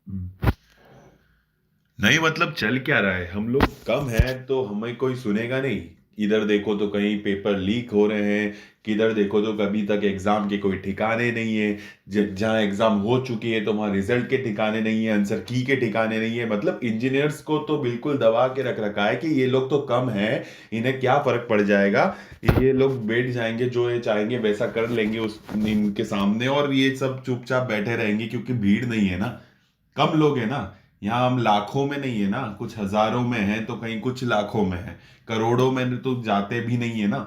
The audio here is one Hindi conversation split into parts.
हम्म। नहीं मतलब चल क्या रहा है, हम लोग कम हैं तो हमें कोई सुनेगा नहीं। इधर देखो तो कहीं पेपर लीक हो रहे हैं, किधर देखो तो कभी तक एग्जाम के कोई ठिकाने नहीं है। जहाँ एग्जाम हो चुकी है तो वहाँ रिजल्ट के ठिकाने नहीं है, आंसर की के ठिकाने नहीं है। मतलब इंजीनियर्स को तो बिल्कुल दबा के रख रखा है कि ये लोग तो कम हैं, इन्हें क्या फर्क पड़ जाएगा। ये लोग बैठ जाएंगे, जो ये चाहेंगे वैसा कर लेंगे उस इनके सामने, और ये सब चुपचाप बैठे रहेंगे क्योंकि भीड़ नहीं है ना, कम लोग हैं ना। यहाँ हम लाखों में नहीं है ना, कुछ हजारों में है तो कहीं कुछ लाखों में है, करोड़ों में तो जाते भी नहीं है ना।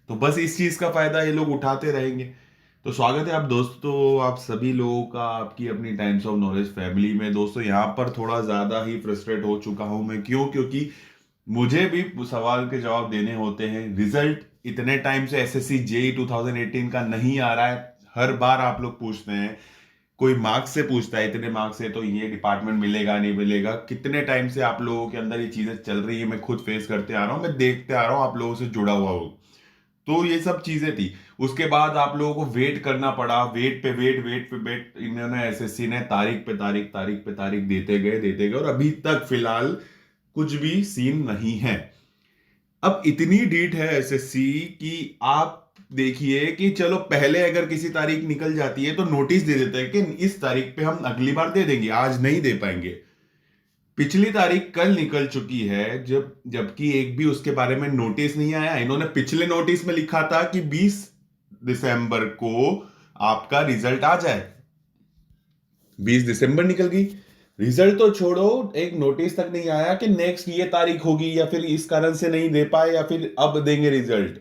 तो बस इस चीज का फायदा ये लोग उठाते रहेंगे। तो स्वागत है आप दोस्तों, आप सभी लोगों का आपकी अपनी टाइम्स ऑफ नॉलेज फैमिली में। दोस्तों यहाँ पर थोड़ा ज्यादा ही फ्रस्ट्रेट हो चुका हूं मैं, क्यों? क्योंकि मुझे भी सवाल के जवाब देने होते हैं। रिजल्ट इतने टाइम से एसएससी जेई 2018 का नहीं आ रहा है, हर बार आप लोग पूछते हैं। कोई मार्क्स से पूछता है, इतने मार्क्स से तो ये डिपार्टमेंट मिलेगा नहीं मिलेगा। कितने टाइम से आप लोगों के अंदर ये चीजें चल रही है, मैं खुद फेस करते आ रहा हूँ, मैं देखते आ रहा हूँ, आप लोगों से जुड़ा हुआ हूँ। तो ये सब चीजें थी। उसके बाद आप लोगों को वेट करना पड़ा, वेट पे वेट, वेट पे वेट, इन्होंने एसएससी ने तारीख पे तारीख, तारीख पे तारीख देते गए और अभी तक फिलहाल कुछ भी सीन नहीं है। अब इतनी डीट है एसएससी कि आप देखिए कि चलो पहले अगर किसी तारीख निकल जाती है तो नोटिस दे देते हैं कि इस तारीख पे हम अगली बार दे देंगे, आज नहीं दे पाएंगे। पिछली तारीख कल निकल चुकी है, जबकि एक भी उसके बारे में नोटिस नहीं आया। इन्होंने पिछले नोटिस में लिखा था कि 20 दिसंबर को आपका रिजल्ट आ जाए। 20 दिसंबर निकल गई, रिजल्ट तो छोड़ो, एक नोटिस तक नहीं आया कि नेक्स्ट ये तारीख होगी या फिर इस कारण से नहीं दे पाए या फिर अब देंगे रिजल्ट।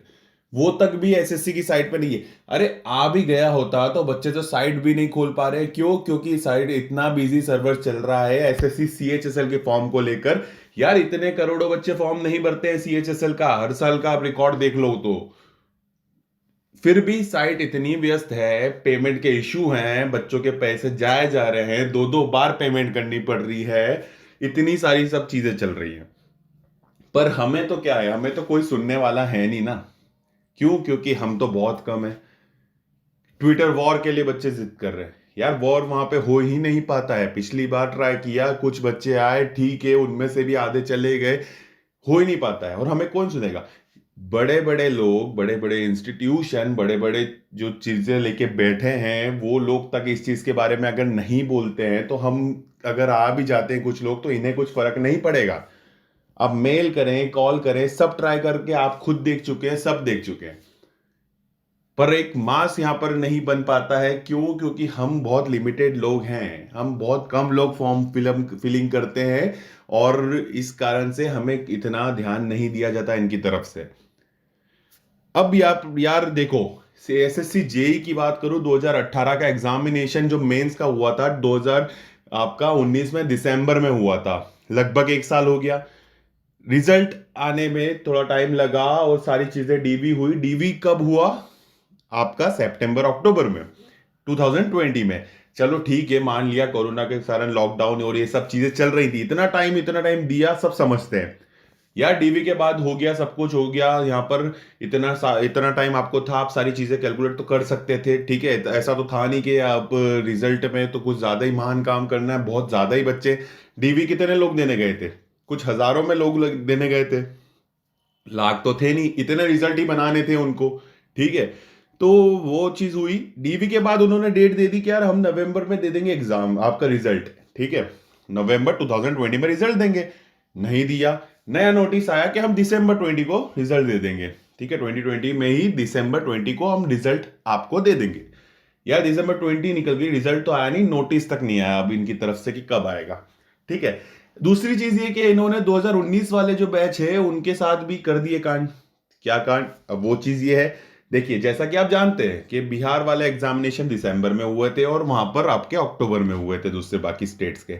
वो तक भी एसएससी की साइट पे नहीं है। अरे आ भी गया होता तो बच्चे तो साइट भी नहीं खोल पा रहे, क्यों? क्योंकि साइट इतना बिजी सर्वर चल रहा है एसएससी सीएचएसएल के फॉर्म को लेकर। यार इतने करोड़ों बच्चे फॉर्म नहीं भरते हैं सीएचएसएल का, हर साल का आप रिकॉर्ड देख लो तो। फिर भी साइट इतनी व्यस्त है, पेमेंट के इशू हैं, बच्चों के पैसे जाए जा रहे हैं, दो दो बार पेमेंट करनी पड़ रही है, इतनी सारी सब चीजें चल रही हैं। पर हमें तो क्या है, हमें तो कोई सुनने वाला है नहीं ना। क्यों? क्योंकि हम तो बहुत कम है। ट्विटर वॉर के लिए बच्चे जिद कर रहे हैं। यार वॉर वहां पे हो ही नहीं पाता है। पिछली बार ट्राई किया, कुछ बच्चे आए, ठीक है, उनमें से भी आधे चले गए, हो ही नहीं पाता है। और हमें कौन सुनेगा? बड़े बड़े लोग, बड़े बड़े इंस्टीट्यूशन, बड़े बड़े जो चीजें लेके बैठे हैं, वो लोग तक इस चीज के बारे में अगर नहीं बोलते हैं तो हम अगर आ भी जाते हैं कुछ लोग तो इन्हें कुछ फर्क नहीं पड़ेगा। आप मेल करें, कॉल करें, सब ट्राई करके आप खुद देख चुके हैं, सब देख चुके हैं। पर एक मास यहां पर नहीं बन पाता है। क्यों? क्योंकि हम बहुत लिमिटेड लोग हैं, हम बहुत कम लोग फॉर्म फिलिंग करते हैं, और इस कारण से हमें इतना ध्यान नहीं दिया जाता इनकी तरफ से। अब यार देखो, एसएससी जेई की बात करूं, 2018 का एग्जामिनेशन जो मेंस का हुआ था, 2000 आपका 19 में दिसंबर में हुआ था, लगभग एक साल हो गया। रिजल्ट आने में थोड़ा टाइम लगा और सारी चीजें डीवी हुई। डीवी कब हुआ? आपका सितंबर अक्टूबर में, 2020 में। चलो ठीक है, मान लिया कोरोना के कारण लॉकडाउन और ये सब चीजें चल रही थी, इतना टाइम दिया, सब समझते हैं। यार डीवी के बाद हो गया, सब कुछ हो गया यहाँ पर। इतना टाइम आपको था, आप सारी चीजें कैलकुलेट तो कर सकते थे, ठीक है। ऐसा तो था नहीं कि आप रिजल्ट में तो कुछ ज्यादा ही महान काम करना है, बहुत ज्यादा ही बच्चे। डीवी कितने लोग देने गए थे? कुछ हजारों में लोग देने गए थे, लाख तो थे नहीं, इतने रिजल्ट ही बनाने थे उनको, ठीक है। तो वो चीज हुई। डीवी के बाद उन्होंने डेट दे दी कि यार हम नवंबर में दे देंगे एग्जाम, आपका रिजल्ट, ठीक है, नवंबर 2020 में रिजल्ट देंगे। नहीं दिया। नया नोटिस आया कि हम दिसंबर 20 को रिजल्ट दे देंगे, ठीक है, 2020 में ही दिसंबर 20 को हम रिजल्ट आपको दे देंगे। यार दिसंबर 20 निकल गई, रिजल्ट तो आया नहीं, नोटिस तक नहीं आया अब इनकी तरफ से कि कब आएगा, ठीक है। दूसरी चीज ये कि इन्होंने 2019 वाले जो बैच है उनके साथ भी कर दिए कांड। क्या कांड? अब वो चीज ये है, देखिए जैसा कि आप जानते हैं कि बिहार वाले एग्जामिनेशन दिसंबर में हुए थे और वहां पर आपके अक्टूबर में हुए थे दूसरे बाकी स्टेट्स के।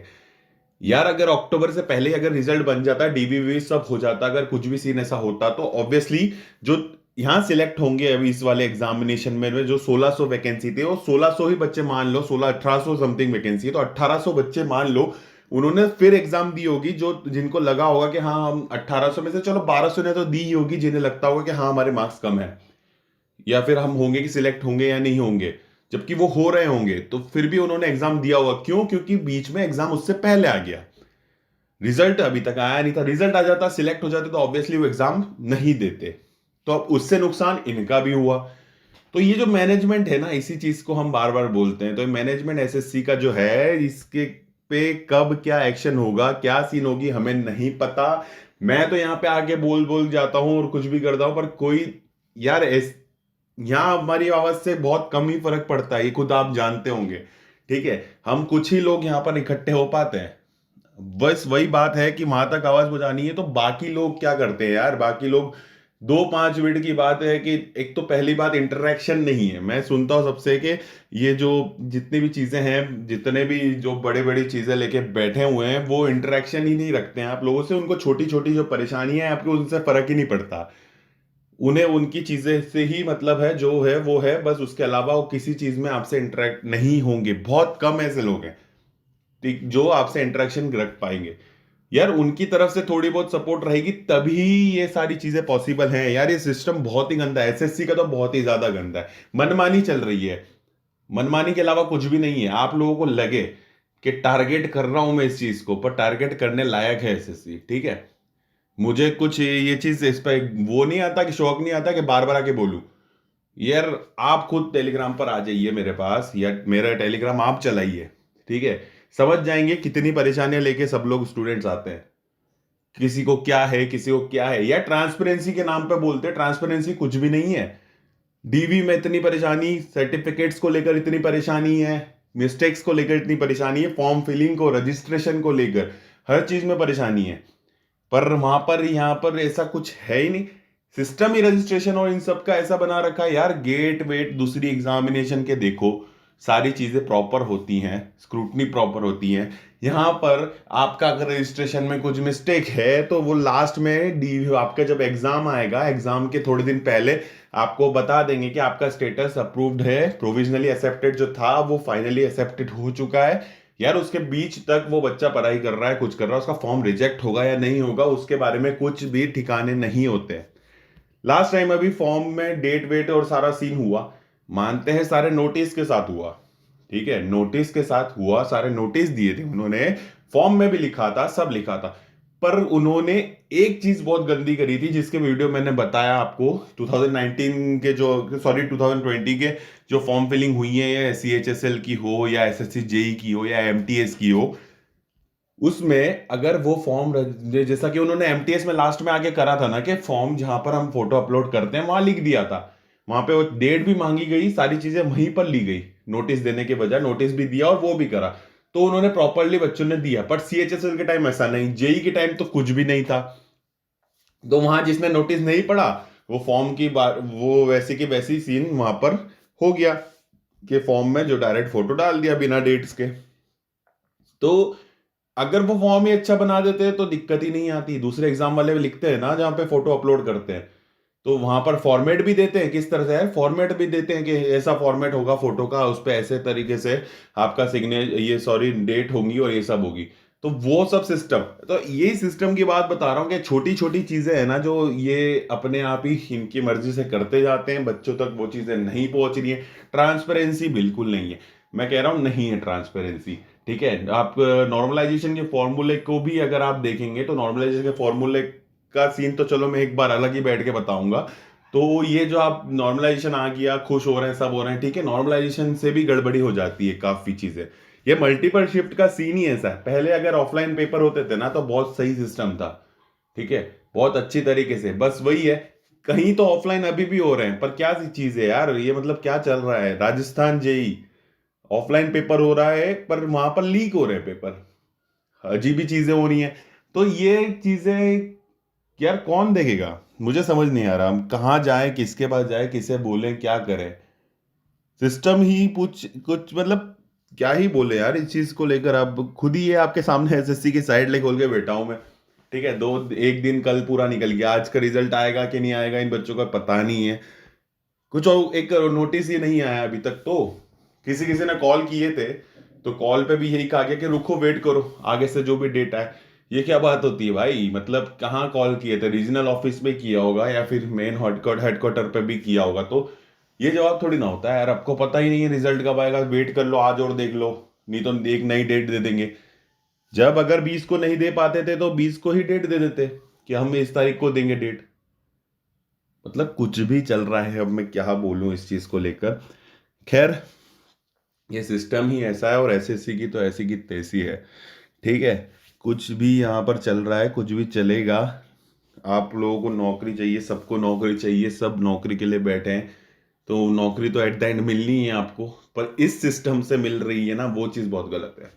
यार अगर अक्टूबर से पहले अगर रिजल्ट बन जाता, डीबीवी सब हो जाता, अगर कुछ भी सीन ऐसा होता तो ऑब्वियसली जो यहां सिलेक्ट होंगे अभी इस वाले एग्जामिनेशन में जो 1600 वैकेंसी थे, वो 1600 ही बच्चे, मान लो 1800 समथिंग वैकेंसी है तो 1800 बच्चे मान लो उन्होंने फिर एग्जाम दी होगी, जो जिनको लगा होगा कि हाँ हम 1800 में से चलो 1200 ने तो दी ही होगी, जिन्हें लगता होगा कि हाँ हमारे मार्क्स कम है, या फिर हम होंगे कि सिलेक्ट होंगे या नहीं होंगे। जबकि वो हो रहे होंगे, तो फिर भी उन्होंने एग्जाम दिया होगा। क्यों? क्योंकि बीच में एग्जाम उससे पहले आ गया, रिजल्ट अभी तक आया नहीं था। रिजल्ट आ जाता, सिलेक्ट हो जाते, तो ऑब्वियसली वो एग्जाम नहीं देते। तो अब उससे नुकसान इनका भी हुआ। तो ये जो मैनेजमेंट है ना, इसी चीज को हम बार बार बोलते हैं। तो मैनेजमेंट एसएससी का जो है, इसके पे कब क्या एक्शन होगा, क्या सीन होगी, हमें नहीं पता। मैं तो यहाँ पे आके बोल बोल जाता हूँ और कुछ भी करता हूँ, पर कोई यार यहाँ हमारी आवाज से बहुत कम ही फर्क पड़ता है, ये खुद आप जानते होंगे। ठीक है, हम कुछ ही लोग यहाँ पर इकट्ठे हो पाते हैं। बस वही बात है कि वहां तक आवाज पहुंचानी है, तो बाकी लोग क्या करते हैं यार? बाकी लोग 2-5 मिनट की बात है कि एक तो पहली बात इंटरेक्शन नहीं है। मैं सुनता हूँ सबसे कि ये जो जितनी भी चीजें हैं, जितने भी जो बड़े बड़ी चीजें लेके बैठे हुए हैं, वो इंटरेक्शन ही नहीं रखते हैं आप लोगों से। उनको छोटी छोटी जो परेशानियां हैं आपको, उनसे फर्क ही नहीं पड़ता। उन्हें उनकी चीजें से ही मतलब है, जो है वो है बस। उसके अलावा वो किसी चीज में आपसे इंटरेक्ट नहीं होंगे। बहुत कम ऐसे लोग हैं जो आपसे इंटरेक्शन रख पाएंगे। यार उनकी तरफ से थोड़ी बहुत सपोर्ट रहेगी तभी ये सारी चीजें पॉसिबल हैं। यार ये सिस्टम बहुत ही गंदा है, एसएससी का तो बहुत ही ज्यादा गंदा है। मनमानी चल रही है, मनमानी के अलावा कुछ भी नहीं है। आप लोगों को लगे कि टारगेट कर रहा हूं मैं इस चीज को, पर टारगेट करने लायक है एसएससी, ठीक है। मुझे कुछ ये चीज इस पर वो नहीं आता, कि शौक नहीं आता कि बार बार आके बोलूं। यार आप खुद टेलीग्राम पर आ जाइए मेरे पास, या मेरा टेलीग्राम आप चलाइए, ठीक है। समझ जाएंगे कितनी परेशानियां लेके सब लोग स्टूडेंट्स आते हैं। किसी को क्या है, किसी को क्या है। यार ट्रांसपेरेंसी के नाम पे बोलते हैं, ट्रांसपेरेंसी कुछ भी नहीं है। डीवी में इतनी परेशानी, सर्टिफिकेट्स को लेकर इतनी परेशानी है, मिस्टेक्स को लेकर इतनी परेशानी है, फॉर्म फिलिंग को, रजिस्ट्रेशन को लेकर हर चीज में परेशानी है। पर वहां पर, यहाँ पर ऐसा कुछ है ही नहीं। सिस्टम ही रजिस्ट्रेशन और इन सब का ऐसा बना रखा है यार। गेट वेट दूसरी एग्जामिनेशन के देखो, सारी चीजें प्रॉपर होती हैं, स्क्रूटनी प्रॉपर होती है। यहाँ पर आपका अगर रजिस्ट्रेशन में कुछ मिस्टेक है, तो वो लास्ट में डी आपका जब एग्जाम आएगा, एग्जाम के थोड़े दिन पहले आपको बता देंगे कि आपका स्टेटस अप्रूव्ड है, प्रोविजनली एक्सेप्टेड जो था वो फाइनली एक्सेप्टेड हो चुका है। यार उसके बीच तक वो बच्चा पढ़ाई कर रहा है, कुछ कर रहा है, उसका फॉर्म रिजेक्ट होगा या नहीं होगा, उसके बारे में कुछ भी ठिकाने नहीं होते। लास्ट टाइम अभी फॉर्म में डेट वेट और सारा सीन हुआ, मानते हैं सारे नोटिस के साथ हुआ, ठीक है, नोटिस के साथ हुआ, सारे नोटिस दिए थे उन्होंने, फॉर्म में भी लिखा था, सब लिखा था। पर उन्होंने एक चीज बहुत गंदी करी थी, जिसके वीडियो मैंने बताया आपको। 2019 के जो, सॉरी 2020 के जो फॉर्म फिलिंग हुई है, या सीएचएसएल की हो, या एसएससी जेई की हो, या एमटीएस की हो, उसमें अगर वो फॉर्म, जैसा कि उन्होंने एमटीएस में लास्ट में आके करा था ना, कि फॉर्म जहां पर हम फोटो अपलोड करते हैं वहां लिख दिया था, वहां पे वो डेट भी मांगी गई, सारी चीजें वहीं पर ली गई। नोटिस देने के बजाय नोटिस भी दिया और वो भी करा, तो उन्होंने प्रॉपरली बच्चों ने दिया। पर सीएचएसएल के टाइम ऐसा नहीं, जेई के टाइम तो कुछ भी नहीं था। तो वहां जिसने नोटिस नहीं पढ़ा, वो फॉर्म की बात, वो वैसे की वैसी सीन वहां पर हो गया, कि फॉर्म में जो डायरेक्ट फोटो डाल दिया बिना डेट्स के। तो अगर वो फॉर्म ही अच्छा बना देते हैं तो दिक्कत ही नहीं आती। दूसरे एग्जाम वाले भी लिखते हैं ना, जहाँ पे फोटो अपलोड करते हैं, तो वहां पर फॉर्मेट भी देते हैं। किस तरह से है, फॉर्मेट भी देते हैं कि ऐसा फॉर्मेट होगा फोटो का, उस पर ऐसे तरीके से आपका सिग्नेचर, ये सॉरी डेट होंगी और ये सब होगी। तो वो सब सिस्टम, तो यही सिस्टम की बात बता रहा हूँ कि छोटी छोटी चीजें हैं ना, जो ये अपने आप ही इनकी मर्जी से करते जाते हैं, बच्चों तक वो चीजें नहीं पहुंच रही है। ट्रांसपेरेंसी बिल्कुल नहीं है, मैं कह रहा हूँ नहीं है ट्रांसपेरेंसी। ठीक है, आप नॉर्मलाइजेशन के फॉर्मूले को भी अगर आप देखेंगे, तो नॉर्मलाइजेशन के फॉर्मूले का सीन तो चलो मैं एक बार अलग ही बैठ के बताऊंगा। तो ये जो आप नॉर्मलाइजेशन आ गया, खुश हो रहे हैं, सब हो रहे हैं, ठीक है, नॉर्मलाइजेशन से भी गड़बड़ी हो जाती है काफी चीजें। ये मल्टीपल शिफ्ट का सीन ही ऐसा है। पहले अगर ऑफलाइन पेपर होते थे ना, तो बहुत सही सिस्टम था, ठीक है, बहुत अच्छी तरीके से। बस वही है, कहीं तो ऑफलाइन अभी भी हो रहे हैं, पर क्या चीज है यार ये, मतलब क्या चल रहा है? राजस्थान जेई ऑफलाइन पेपर हो रहा है, पर वहां पर लीक हो रहे हैं पेपर, अजीब ही चीजें हो रही हैं। तो ये चीजें यार कौन देखेगा? मुझे समझ नहीं आ रहा, हम कहाँ जाए, किसके पास जाए, किसे बोले, क्या करें? सिस्टम ही कुछ कुछ मतलब क्या ही बोले यार इस चीज को लेकर। अब खुद ही ये आपके सामने एसएससी की साइड ले खोल के बैठा हूं मैं, ठीक है। एक दिन कल पूरा निकल गया, आज का रिजल्ट आएगा कि नहीं आएगा इन बच्चों का पता नहीं है। कुछ और एक नोटिस ही नहीं आया अभी तक। तो किसी किसी ने कॉल किए थे, तो कॉल पे भी यही कहा गया कि रुको, वेट करो, आगे से जो भी डेट आए। ये क्या बात होती है भाई? मतलब कहाँ कॉल किए थे? रीजनल ऑफिस में किया होगा, या फिर मेन हेडक्वार्टर पे भी किया होगा। तो ये जवाब थोड़ी ना होता है यार, आपको पता ही नहीं है रिजल्ट कब आएगा, वेट कर लो आज और देख लो, नहीं तो एक नई डेट दे देंगे। जब अगर 20 को नहीं दे पाते थे तो 20 को ही डेट दे देते कि हम इस तारीख को देंगे डेट। मतलब कुछ भी चल रहा है, अब मैं क्या बोलूं इस चीज को लेकर। खैर, ये सिस्टम ही ऐसा है, और एसएससी की तो ऐसी की तैसी है। ठीक है, कुछ भी यहाँ पर चल रहा है, कुछ भी चलेगा। आप लोगों को नौकरी चाहिए, सबको नौकरी चाहिए, सब नौकरी के लिए बैठे हैं, तो नौकरी तो एट द एंड मिलनी है आपको। पर इस सिस्टम से मिल रही है ना, वो चीज़ बहुत गलत है।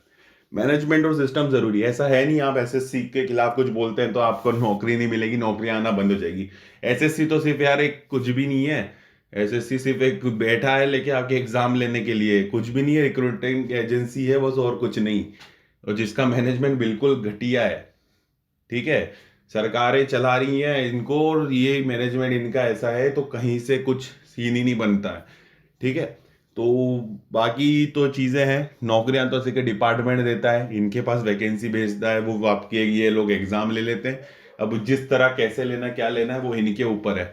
मैनेजमेंट और सिस्टम जरूरी है, ऐसा है नहीं आप एसएससी के खिलाफ कुछ बोलते हैं तो आपको नौकरी नहीं मिलेगी, नौकरी आना बंद हो जाएगी। एसएससी तो सिर्फ यार एक कुछ भी नहीं है। एसएससी सिर्फ एक बैठा है लेके आपके एग्जाम लेने के लिए, कुछ भी नहीं है, रिक्रूटिंग एजेंसी है बस, और कुछ नहीं। और जिसका मैनेजमेंट बिल्कुल घटिया है। ठीक है, सरकारें चला रही हैं इनको, और ये मैनेजमेंट इनका ऐसा है तो कहीं से कुछ सीन ही नहीं बनता है। ठीक है, तो बाकी तो चीज़ें हैं, नौकरियां तो सिर्फ डिपार्टमेंट देता है, इनके पास वैकेंसी भेजता है, वो आपके ये लोग एग्जाम ले लेते हैं। अब जिस तरह कैसे लेना क्या लेना है वो इनके ऊपर है।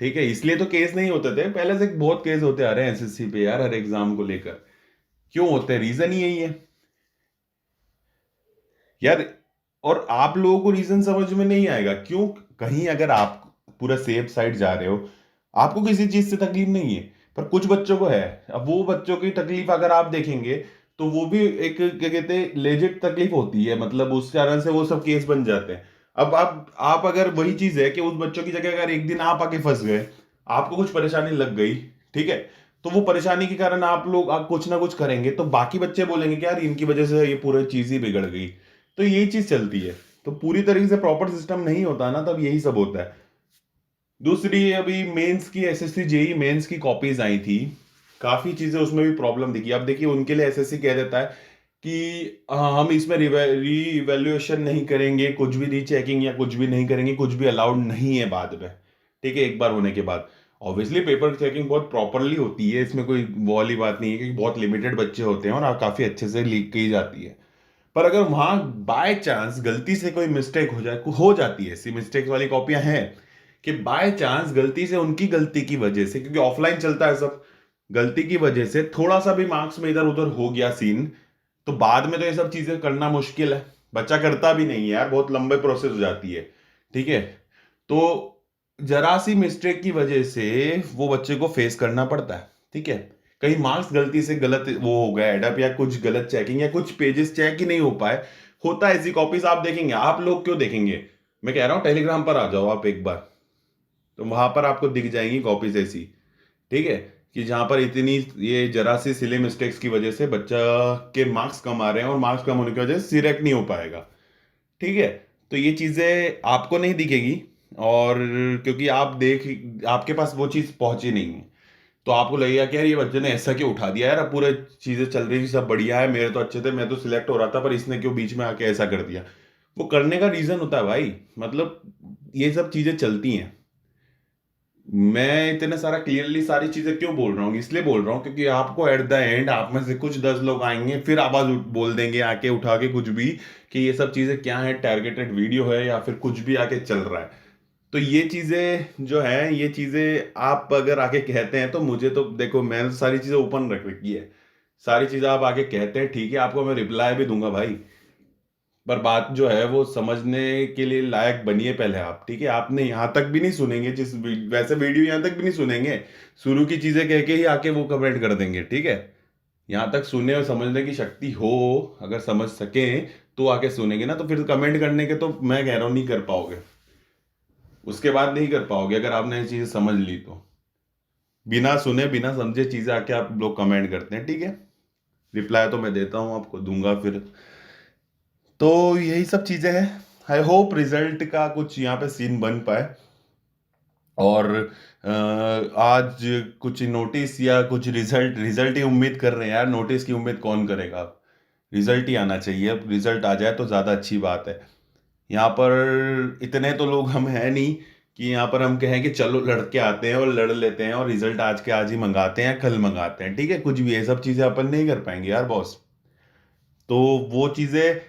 ठीक है, इसलिए तो केस नहीं होते थे पहले से, बहुत केस होते आ रहे हैं एसएससी पे यार, हर एग्जाम को लेकर। क्यों होते हैं, रीजन ही यही है यार। और आप लोगों को रीजन समझ में नहीं आएगा क्यों। कहीं अगर आप पूरा सेफ साइड जा रहे हो, आपको किसी चीज से तकलीफ नहीं है, पर कुछ बच्चों को है। अब वो बच्चों की तकलीफ अगर आप देखेंगे तो वो भी एक क्या कहते हैं लेजिट तकलीफ होती है, मतलब उस कारण से वो सब केस बन जाते हैं। अब आप अगर वही चीज है कि उस बच्चों की जगह अगर एक दिन आप आके फंस गए, आपको कुछ परेशानी लग गई, ठीक है, तो वो परेशानी के कारण आप लोग आप कुछ ना कुछ करेंगे तो बाकी बच्चे बोलेंगे कि यार इनकी वजह से ये पूरी चीज ही बिगड़ गई। तो यही चीज चलती है। तो पूरी तरीके से प्रॉपर सिस्टम नहीं होता ना, तब यही सब होता है। दूसरी, अभी मेंस की एसएससी जेई मेंस की कॉपीज आई थी, काफी चीजें उसमें भी प्रॉब्लम दिखी। अब देखिए उनके लिए एसएससी कह देता है कि हम इसमें री इवेल्युएशन नहीं करेंगे, कुछ भी रीचेकिंग या कुछ भी नहीं करेंगे, कुछ भी अलाउड नहीं है बाद में। ठीक है, एक बार होने के बाद ऑब्वियसली पेपर चेकिंग बहुत प्रॉपरली होती है, इसमें कोई वो वाली बात नहीं है, क्योंकि बहुत लिमिटेड बच्चे होते हैं और काफी अच्छे से लीक की जाती है। पर अगर वहां बाय चांस गलती से कोई मिस्टेक हो जाए, हो जाती है, ऐसी मिस्टेक वाली कॉपियां हैं कि बाय चांस गलती से उनकी गलती की वजह से, क्योंकि ऑफलाइन चलता है सब, गलती की वजह से थोड़ा सा भी मार्क्स में इधर उधर हो गया सीन, तो बाद में तो ये सब चीजें करना मुश्किल है। बच्चा करता भी नहीं है यार, बहुत लंबे प्रोसेस हो जाती है। ठीक है, तो जरा सी मिस्टेक की वजह से वो बच्चे को फेस करना पड़ता है। ठीक है, कहीं मार्क्स गलती से गलत वो हो गया एडअप, या कुछ गलत चेकिंग, या कुछ पेजेस चेक ही नहीं हो पाए, होता है। ऐसी कॉपीज आप देखेंगे, आप लोग क्यों देखेंगे, मैं कह रहा हूं टेलीग्राम पर आ जाओ आप एक बार, तो वहां पर आपको दिख जाएंगी कॉपीज ऐसी। ठीक है, कि जहां पर इतनी ये जरा सी सिले मिस्टेक्स की वजह से बच्चा के मार्क्स कम आ रहे हैं, और मार्क्स कम होने की वजह से सिलेक्ट नहीं हो पाएगा। ठीक है, तो ये चीजें आपको नहीं दिखेगी, और क्योंकि आपके पास वो चीज पहुंची नहीं है, तो आपको लगेगा कि यार ये बच्चे ने ऐसा क्यों उठा दिया यार, अब पूरे चीजें चल रही थी सब बढ़िया है, मेरे तो अच्छे थे, मैं तो सिलेक्ट हो रहा था, पर इसने क्यों बीच में आके ऐसा कर दिया। वो करने का रीजन होता है भाई, मतलब ये सब चीजें चलती हैं। मैं इतने सारा क्लियरली सारी चीजें क्यों बोल रहा हूँ, इसलिए बोल रहा हूँ क्योंकि आपको एट द एंड आप में से कुछ 10 लोग आएंगे, फिर आवाज बोल देंगे आके उठा के कुछ भी, कि ये सब चीजें क्या है, टारगेटेड वीडियो है या फिर कुछ भी आके चल रहा है। तो ये चीजें जो है, ये चीजें आप अगर आके कहते हैं तो मुझे तो देखो, मैंने तो सारी चीजें ओपन रख रखी है। सारी चीजें आप आके कहते हैं, ठीक है, आपको मैं रिप्लाई भी दूंगा भाई। पर बात जो है वो समझने के लिए लायक बनिए पहले आप। ठीक है, आपने यहां तक भी नहीं सुनेंगे, वैसे वीडियो यहां तक भी नहीं सुनेंगे, शुरू की चीजें कह के ही आके वो कमेंट कर देंगे। ठीक है, यहां तक सुनने और समझने की शक्ति हो, अगर समझ सके तो आके सुनेंगे ना, तो फिर कमेंट करने के तो मैं कह रहा हूं नहीं कर पाओगे, उसके बाद नहीं कर पाओगे अगर आपने ये चीज समझ ली तो। बिना सुने बिना समझे चीजें आके आप लोग कमेंट करते हैं। ठीक है, रिप्लाई तो मैं देता हूँ, आपको दूंगा फिर। तो यही सब चीजें हैं। आई होप रिजल्ट का कुछ यहाँ पे सीन बन पाए, और आज कुछ नोटिस या कुछ रिजल्ट रिजल्ट ही उम्मीद कर रहे हैं यार, नोटिस की उम्मीद कौन करेगा। अब रिजल्ट ही आना चाहिए, अब रिजल्ट आ जाए तो ज़्यादा अच्छी बात है। यहाँ पर इतने तो लोग हम हैं नहीं कि यहाँ पर हम कहें कि चलो लड़के आते हैं और लड़ लेते हैं और रिजल्ट आज के आज ही मंगाते हैं, कल मंगाते हैं। ठीक है, कुछ भी ये सब चीज़ें अपन नहीं कर पाएंगे यार बॉस। तो वो चीज़ें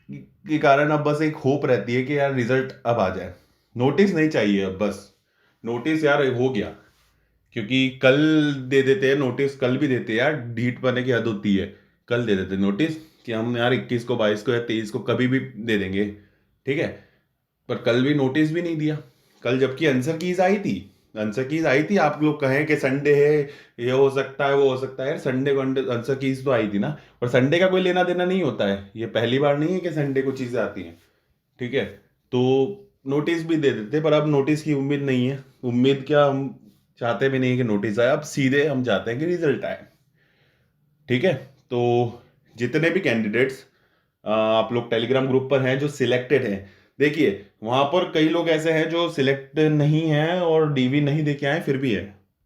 के कारण अब बस एक होप रहती है कि यार रिजल्ट अब आ जाए, नोटिस नहीं चाहिए अब बस। नोटिस यार हो गया, क्योंकि कल दे देते हैं नोटिस, कल भी देते हैं यार, ढीठ पने की हद होती है। कल दे देते नोटिस कि हम यार 21 को, 22 को या 23 को कभी भी दे देंगे, ठीक है। पर कल भी नोटिस भी नहीं दिया, कल जबकि आंसर कीज आई थी। आंसर कीज आई थी, आप लोग कहें कि संडे है, ये हो सकता है वो हो सकता है, यार संडे को आंसर कीज तो आई थी ना। और संडे का कोई लेना देना नहीं होता है, ये पहली बार नहीं है कि संडे को चीजें आती हैं, ठीक है। तो नोटिस भी दे देते, पर अब नोटिस की उम्मीद नहीं है। उम्मीद क्या, हम चाहते भी नहीं कि नोटिस आए, अब सीधे हम चाहते हैं कि रिजल्ट आए, ठीक है। तो जितने भी कैंडिडेट्स आप लोग टेलीग्राम ग्रुप पर हैं जो सिलेक्टेड हैं, देखिए वहां पर कई लोग ऐसे हैं जो सिलेक्ट नहीं हैं और डीवी नहीं दे के आए फिर भी है।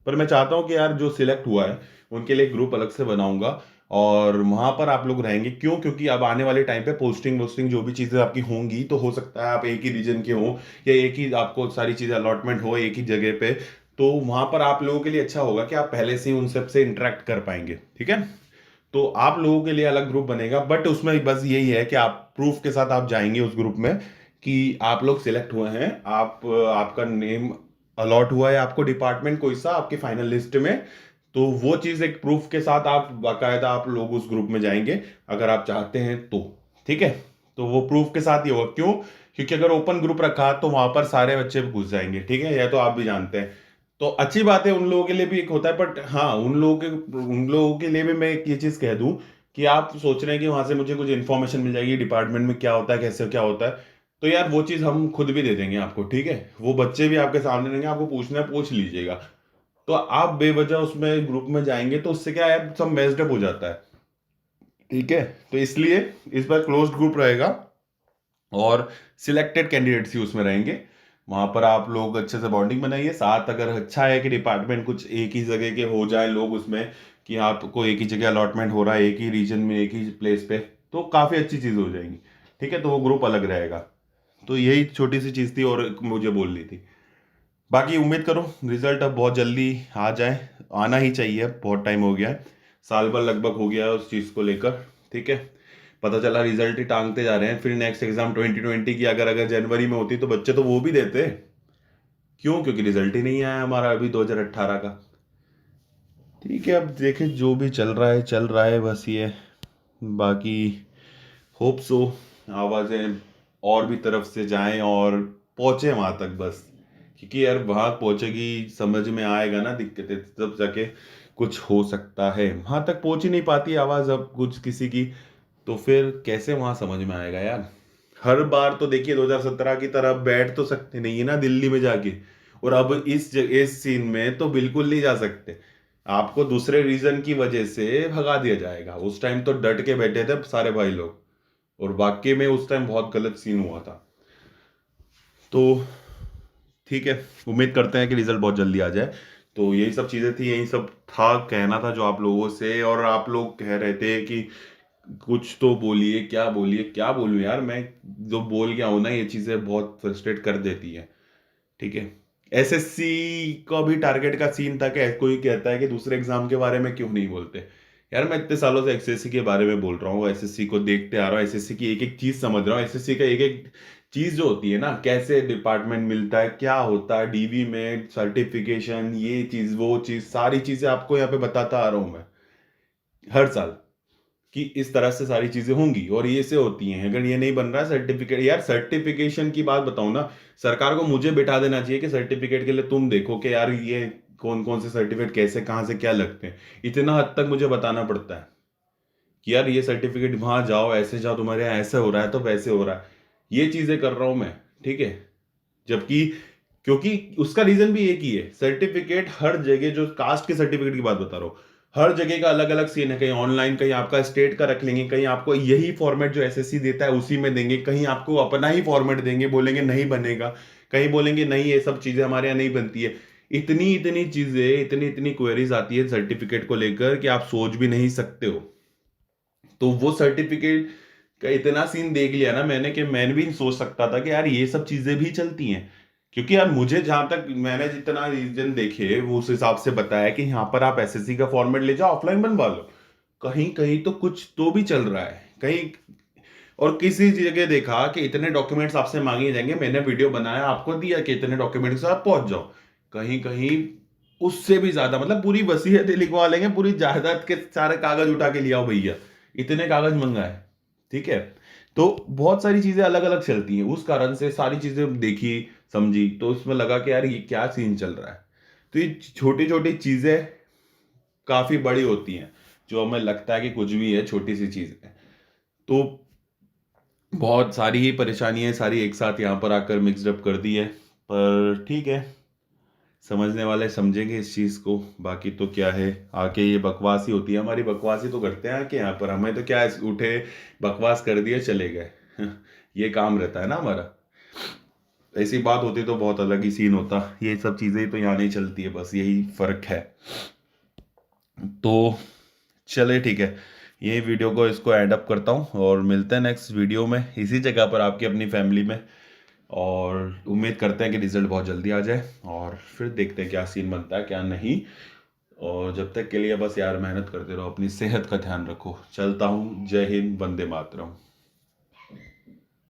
पर मैं चाहता हूं कि यार जो सिलेक्ट हुआ है उनके लिए ग्रुप अलग से बनाऊंगा, और वहां पर आप लोग रहेंगे। क्यों? क्योंकि अब आने वाले टाइम पे पोस्टिंग वोस्टिंग जो भी चीजें आपकी होंगी, तो हो सकता है आप एक ही रीजन के हो या एक ही आपको सारी चीजें अलॉटमेंट हो एक ही जगह पे, तो वहां पर आप लोगों के लिए अच्छा होगा कि आप पहले से ही उन सबसे इंटरेक्ट कर पाएंगे, ठीक है। तो आप लोगों के लिए अलग ग्रुप बनेगा, बट उसमें बस यही है कि आप प्रूफ के साथ आप जाएंगे उस ग्रुप में कि आप लोग सिलेक्ट हुए हैं, आप आपका नेम अलॉट हुआ है आपको डिपार्टमेंट कोई सा आपके फाइनल लिस्ट में। तो वो चीज़ एक प्रूफ के साथ आप बाकायदा आप लोग उस ग्रुप में जाएंगे, अगर आप चाहते हैं तो, ठीक है। तो वो प्रूफ के साथ ही होगा। क्यों? क्योंकि अगर ओपन ग्रुप रखा तो वहां पर सारे बच्चे घुस जाएंगे, ठीक है, यह तो आप भी जानते हैं। तो अच्छी बात है, उन लोगों के लिए भी एक होता है, बट हाँ उन लोगों के लिए भी मैं एक ये चीज कह दूं कि आप सोच रहे हैं कि वहां से मुझे कुछ इन्फॉर्मेशन मिल जाएगी डिपार्टमेंट में क्या होता है कैसे क्या होता है, तो यार वो चीज हम खुद भी दे देंगे आपको, ठीक है। वो बच्चे भी आपके सामने रहेंगे, आपको पूछना है पूछ लीजिएगा। तो आप बेवजह उसमें ग्रुप में जाएंगे तो उससे क्या है, सब मेस्ड अप हो जाता है, ठीक है। तो इसलिए इस बार क्लोज्ड ग्रुप रहेगा और सिलेक्टेड कैंडिडेट्स ही उसमें रहेंगे। वहां पर आप लोग अच्छे से बॉन्डिंग बनाइए साथ। अगर अच्छा है कि डिपार्टमेंट कुछ एक ही जगह के हो जाए लोग उसमें, कि आपको एक ही जगह अलॉटमेंट हो रहा है एक ही रीजन में एक ही प्लेस पे, तो काफ़ी अच्छी चीज़ हो जाएंगी, ठीक है। तो वो ग्रुप अलग रहेगा। तो यही छोटी सी चीज़ थी और मुझे बोलनी थी। बाकी उम्मीद करो रिजल्ट अब बहुत जल्दी आ जाए, आना ही चाहिए, बहुत टाइम हो गया है, साल भर लगभग हो गया है उस चीज़ को लेकर, ठीक है। पता चला रिजल्ट ही टांगते जा रहे हैं, फिर नेक्स्ट एग्जाम 2020 की अगर अगर जनवरी में होती तो बच्चे तो वो भी देते। क्यों? क्योंकि रिजल्ट ही नहीं आया हमारा अभी 2018 का। ठीक है, अब देखें जो भी चल रहा है चल रहा है, बस ये बाकी होप सो आवाज़ें और भी तरफ से जाएं और पहुंचे वहां तक बस। क्योंकि यार वहां पहुंचेगी, समझ में आएगा ना दिक्कतें, तब जाके कुछ हो सकता है। वहां तक पहुंच ही नहीं पाती आवाज़ अब कुछ किसी की, तो फिर कैसे वहां समझ में आएगा यार। हर बार तो देखिए 2017 की तरह बैठ तो सकते नहीं है ना दिल्ली में जाके, और अब इस सीन में तो बिल्कुल नहीं जा सकते। आपको दूसरे रीजन की वजह से भगा दिया जाएगा। उस टाइम तो डट के बैठे थे सारे भाई लोग, और वाकई में उस टाइम बहुत गलत सीन हुआ था। तो ठीक है, उम्मीद करते हैं कि रिजल्ट बहुत जल्दी आ जाए। तो यही सब चीज़ें थी, यही सब था कहना था जो आप लोगों से। और आप लोग कह रहे थे कि कुछ तो बोलिए, क्या बोलिए, क्या बोलूं यार मैं, जो बोल गया हूं ना ये चीज़ें बहुत फ्रस्ट्रेट कर देती है, ठीक है। एसएससी का भी टारगेट का सीन था कि कोई कहता है कि दूसरे एग्जाम के बारे में क्यों नहीं बोलते। यार मैं इतने सालों से एसएससी के बारे में बोल रहा हूँ, एसएससी को देखते आ रहा हूँ, एसएससी की एक एक चीज समझ रहा हूँ, एसएससी का एक एक चीज जो होती है ना, कैसे डिपार्टमेंट मिलता है, क्या होता है डीवी में, सर्टिफिकेशन, ये चीज वो चीज, सारी चीजें आपको यहाँ पे बताता आ रहा हूँ मैं हर साल, कि इस तरह से सारी चीजें होंगी और ये से होती हैं। अगर ये नहीं बन रहा है सर्टिफिकेट, यार सर्टिफिकेशन की बात बताऊं ना, सरकार को मुझे बिठा देना चाहिए कि सर्टिफिकेट के लिए तुम देखो कि यार ये कौन कौन से सर्टिफिकेट कैसे कहाँ से क्या लगते हैं। इतना हद तक मुझे बताना पड़ता है कि यार ये सर्टिफिकेट वहां जाओ, ऐसे जाओ, तुम्हारे यहाँ ऐसे हो रहा है तो वैसे हो रहा है। ये चीजें कर रहा हूं मैं, ठीक है। जबकि क्योंकि उसका रीजन भी एक ही है, सर्टिफिकेट हर जगह, जो कास्ट के सर्टिफिकेट की बात बता रहा हूँ, हर जगह का अलग अलग सीन है। कहीं ऑनलाइन, कहीं आपका स्टेट का रख लेंगे, कहीं आपको यही फॉर्मेट जो एसएससी देता है उसी में देंगे, कहीं आपको अपना ही फॉर्मेट देंगे, बोलेंगे नहीं बनेगा, कहीं बोलेंगे नहीं ये सब चीजें हमारे यहाँ नहीं बनती है। इतनी इतनी चीजें, इतनी इतनी क्वेरीज आती है सर्टिफिकेट को लेकर कि आप सोच भी नहीं सकते हो। तो वो सर्टिफिकेट का इतना सीन देख लिया ना मैंने, कि मैंने भी नहीं सोच सकता था कि यार ये सब चीजें भी चलती हैं। क्योंकि यार मुझे जहां तक मैंने जितना रीजन देखे वो उस हिसाब से बताया कि यहाँ पर आप एसएससी का फॉर्मेट ले जाओ, ऑफलाइन बनवा लो। कहीं कहीं तो कुछ तो भी चल रहा है कहीं, और किसी जगह देखा कि इतने डॉक्यूमेंट्स आपसे मांगे जाएंगे, मैंने वीडियो बनाया आपको दिया कि इतने डॉक्यूमेंट्स आप पहुंच जाओ। कहीं कहीं उससे भी ज्यादा, मतलब पूरी वसीयत ही लिखवा लेंगे, पूरी जायदाद के सारे कागज उठा के लिया भैया, इतने कागज मंगाए। ठीक है। तो बहुत सारी चीजें अलग अलग चलती हैं, उस कारण से सारी चीजें देखी समझी, तो उसमें लगा कि यार ये क्या सीन चल रहा है। तो ये छोटी छोटी चीजें काफी बड़ी होती हैं, जो हमें लगता है कि कुछ भी है, छोटी सी चीज है, तो बहुत सारी ही परेशानियां सारी एक साथ यहाँ पर आकर मिक्सड अप कर दी है। पर ठीक है, समझने वाले समझेंगे इस चीज को, बाकी तो क्या है, आके ये बकवास ही होती है हमारी, बकवास ही तो करते हैं आके यहाँ पर, हमें तो क्या है, उठे बकवास कर दिए चले गए। ये काम रहता है ना हमारा। ऐसी बात होती तो बहुत अलग ही सीन होता, ये सब चीजें तो यहाँ नहीं चलती है, बस यही फर्क है। तो चले ठीक है, ये वीडियो को इसको एंड अप करता हूँ, और मिलते हैं नेक्स्ट वीडियो में इसी जगह पर आपकी अपनी फैमिली में। और उम्मीद करते हैं कि रिजल्ट बहुत जल्दी आ जाए, और फिर देखते हैं क्या सीन बनता है क्या नहीं। और जब तक के लिए बस यार मेहनत करते रहो, अपनी सेहत का ध्यान रखो। चलता हूँ, जय हिंद, वंदे मातरम।